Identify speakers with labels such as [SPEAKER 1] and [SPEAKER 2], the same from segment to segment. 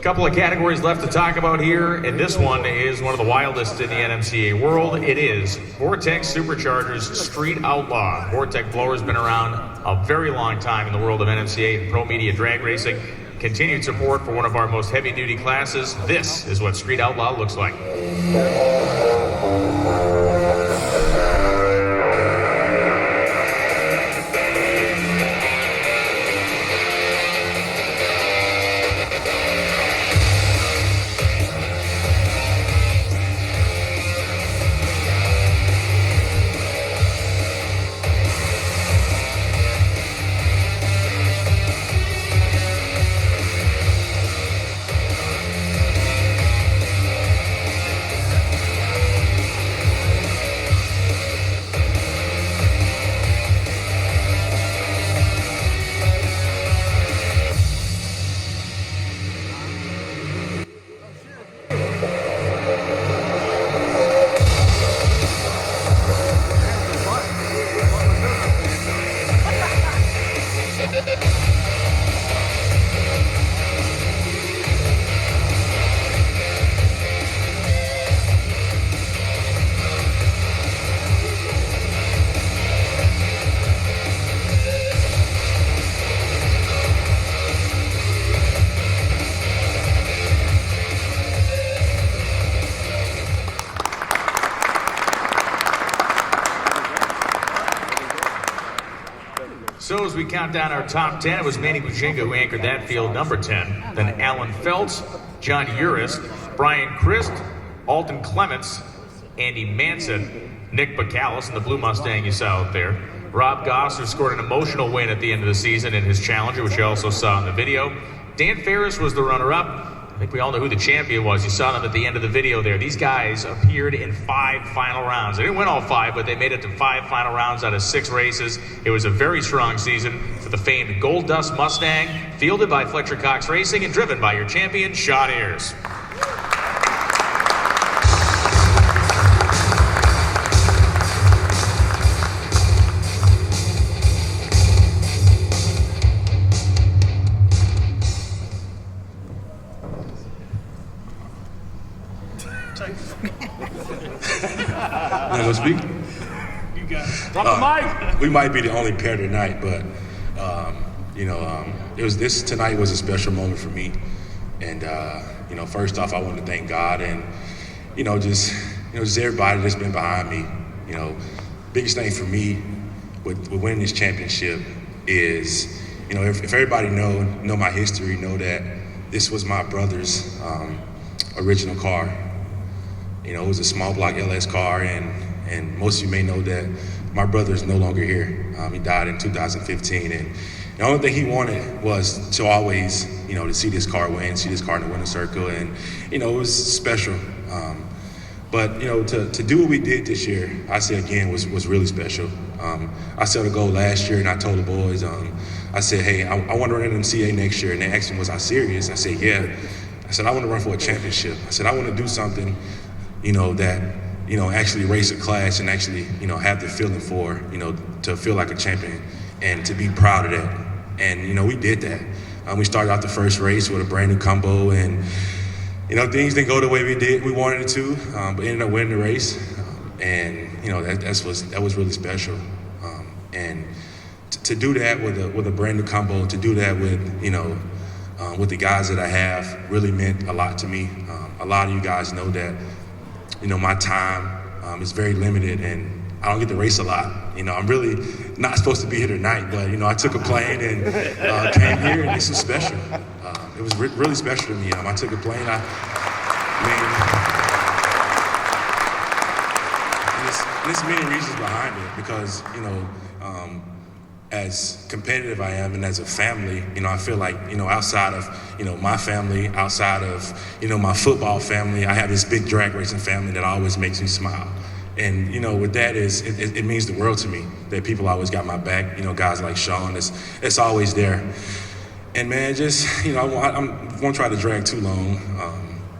[SPEAKER 1] Couple of categories left to talk about here, and this one is one of the wildest in the Nmca world. It is Vortec Superchargers Street Outlaw. Vortec blower's been around a very long time in the world of Nmca and pro media drag racing. Continued support for one of our most heavy-duty classes. This is what Street Outlaw looks like. So as we count down our top 10, it was Manny Buchinga who anchored that field, number 10. Then Alan Feltz, John Urist, Brian Christ, Alton Clements, Andy Manson, Nick Bacalus in the blue Mustang you saw out there. Rob Goss, who scored an emotional win at the end of the season in his Challenger, which you also saw in the video. Dan Ferris was the runner-up. I think we all know who the champion was. You saw them at the end of the video there. These guys appeared in 5 final rounds. They didn't win all 5, but they made it to 5 final rounds out of 6 races. It was a very strong season for the famed Gold Dust Mustang, fielded by Fletcher Cox Racing and driven by your champion, Sean Ayers.
[SPEAKER 2] Speak?
[SPEAKER 3] You got it. Drop the mic.
[SPEAKER 2] We might be the only pair tonight, but tonight was a special moment for me. And first off, I want to thank God and just everybody that's been behind me. Biggest thing for me with winning this championship is if everybody know my history, know that this was my brother's original car. It was a small block LS car, and most of you may know that my brother is no longer here. He died in 2015, and the only thing he wanted was to always, to see this car win, see this car in the winner's circle, and it was special. But to do what we did this year, I say again, was really special. I set a goal last year, and I told the boys, I said, hey, I want to run Nmca next year, and they asked me, was I serious? I said, yeah. I said, I want to run for a championship. I said, I want to do something, that actually race a class and actually, have the feeling for, to feel like a champion and to be proud of that. And, we did that. We started out the first race with a brand new combo, and, things didn't go the way we wanted it to, but ended up winning the race. That was really special. And to do that with a brand new combo, to do that with the guys that I have really meant a lot to me. A lot of you guys know that, my time is very limited, and I don't get to race a lot. I'm really not supposed to be here tonight, but, I took a plane and came here, and this was special. It was really special to me. I took a plane. There's many reasons behind it because, as competitive I am and as a family, I feel like, outside of, my family, outside of, my football family, I have this big drag racing family that always makes me smile. And, with that it means the world to me that people always got my back, guys like Sean, it's always there. And man, just, I won't try to drag too long.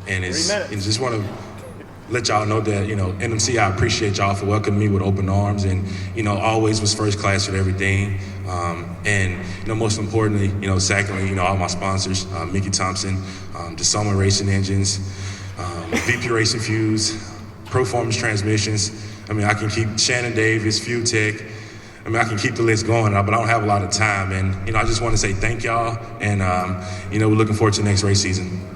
[SPEAKER 2] And it's just want to let y'all know that, Nmca, I appreciate y'all for welcoming me with open arms and, always was first class with everything. And, most importantly, secondly, all my sponsors, Mickey Thompson, the Summer Racing Engines, VP Racing Fuse, Proformance Transmissions. I mean, I can keep Shannon Davis, Fuel Tech. I mean, I can keep the list going, but I don't have a lot of time. And, I just want to say thank y'all. And, we're looking forward to the next race season.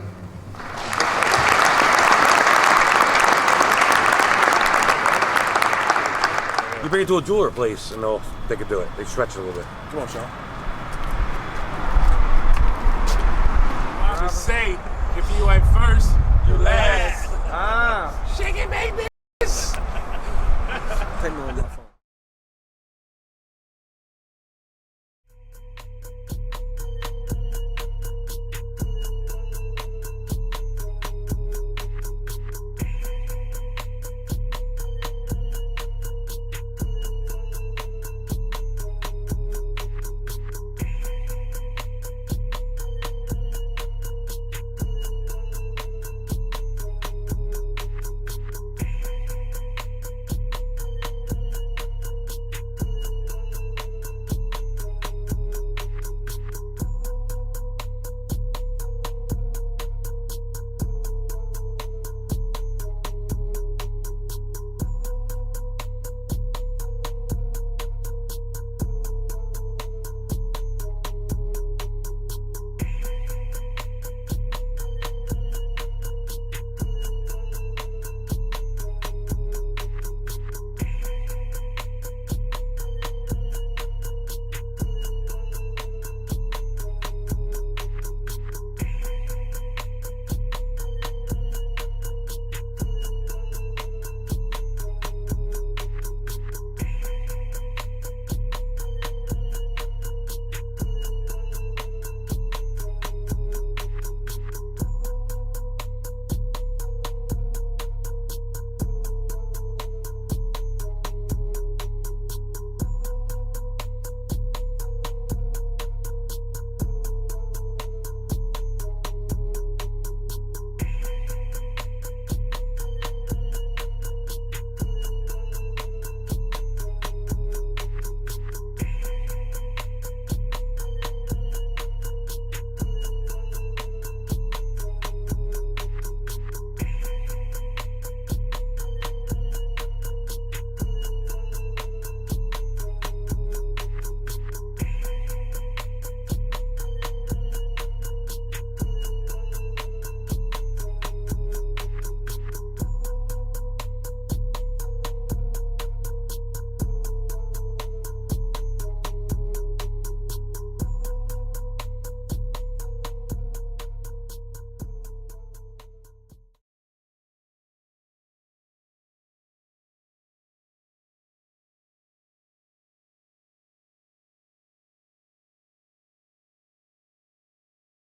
[SPEAKER 4] You bring it to a jeweler place and they can do it. They stretch it a little bit. Come on, Sean.
[SPEAKER 3] I would say, if you ain't first, you last.
[SPEAKER 4] Shake it, baby. Take me on my phone.